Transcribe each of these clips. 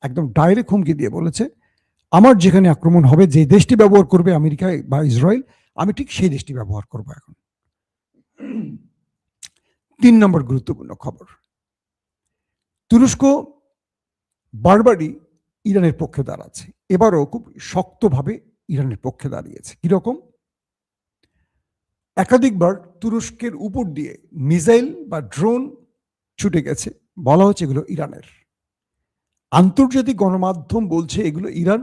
একদম ডাইরেক্ট হুমকি দিয়ে বলেছে, আমার যেখানে আক্রমণ হবে, যে দেশটি ব্যবহার করবে আমেরিকা বা ইসরায়েল, আমি ঠিক সেই দেশটি ব্যবহার করব। এখন 3 নম্বর গুরুত্বপূর্ণ খবর, তুরস্ক বারবারই ইরানের পক্ষে দাঁড়াচ্ছে, এবারও খুব শক্তভাবে ইরানের পক্ষে দাঁড়িয়েছে। কিরকম? একাধিকবার তুরস্কের উপর দিয়ে মিসাইল বা ড্রোন ছুটে গেছে, বলা হচ্ছে এগুলো ইরানের। আন্তর্জাতিক গণমাধ্যম বলছে এগুলো ইরান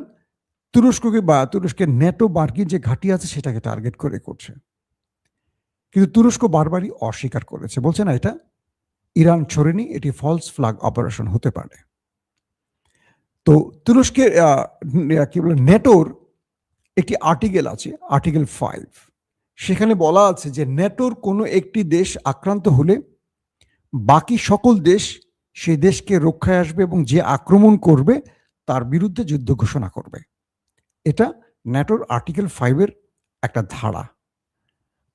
তুরস্ককে বা তুরস্কের ন্যাটো মার্কিন যে ঘাঁটি আছে সেটাকে টার্গেট করে করছে। কিন্তু তুরস্ক বারবারই অস্বীকার করেছে, বলছে না, এটা ইরান ছোড়েনি, এটি ফলস ফ্ল্যাগ অপারেশন হতে পারে। তো তুরস্কের কি বলে ন্যাটোর একটি আর্টিকেল আছে, আর্টিকেল 5, সেখানে বলা আছে যে ন্যাটোর কোনো একটি দেশ আক্রান্ত হলে বাকি সকল দেশ সেই দেশকে রক্ষায় আসবে এবং যে আক্রমণ করবে তার বিরুদ্ধে যুদ্ধ ঘোষণা করবে। এটা ন্যাটোর আর্টিকেল 5-এর একটা ধারা।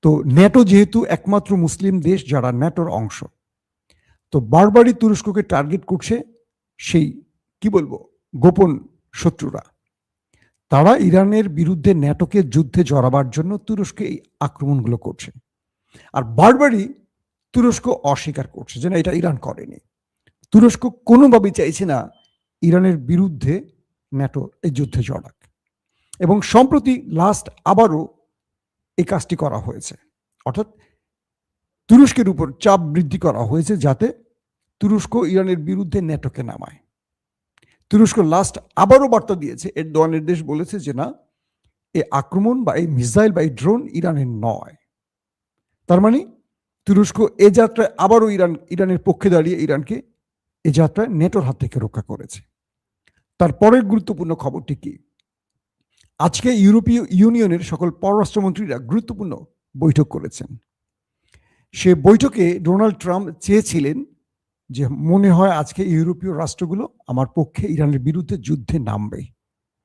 তো ন্যাটো যেহেতু একমাত্র মুসলিম দেশ যারা ন্যাটোর অংশ, তো বারবারই তুরস্ককে টার্গেট করছে সেই কি বলবো গোপন শত্রুরা। তারা ইরানের বিরুদ্ধে ন্যাটোকে যুদ্ধে জড়াবার জন্য তুরস্কে এই আক্রমণগুলো করছে। আর বারবারই তুরস্ক অস্বীকার করছে যে না, এটা ইরান করেনি। তুরস্ক কোনোভাবেই চাইছে না ইরানের বিরুদ্ধে ন্যাটো এই যুদ্ধে জড়াক। এবং সম্প্রতি লাস্ট আবারও এই কাজটি করা হয়েছে, অর্থাৎ তুরস্কের উপর চাপ বৃদ্ধি করা হয়েছে যাতে তুরস্ক ইরানের বিরুদ্ধে ন্যাটোকে নামায়। তুরস্ক লাস্ট আবারও বার্তা দিয়েছে, এরদোয়ানের দেশ বলেছে যে না, এই আক্রমণ বা এই মিসাইল বা এই ড্রোন ইরানের নয়। তার মানে তুরস্ক এ যাত্রায় আবারও ইরানের পক্ষে দাঁড়িয়ে ইরানকে এ যাত্রায় ন্যাটোর হাত থেকে রক্ষা করেছে। তারপরের গুরুত্বপূর্ণ খবরটি কি? আজকে ইউরোপীয় ইউনিয়নের সকল পররাষ্ট্রমন্ত্রীরা গুরুত্বপূর্ণ বৈঠক করেছেন। সে বৈঠকে ডোনাল্ড ট্রাম্প চেয়েছিলেন যে মনে হয় আজকে ইউরোপীয় রাষ্ট্রগুলো আমার পক্ষে ইরানের বিরুদ্ধে যুদ্ধে নামবে।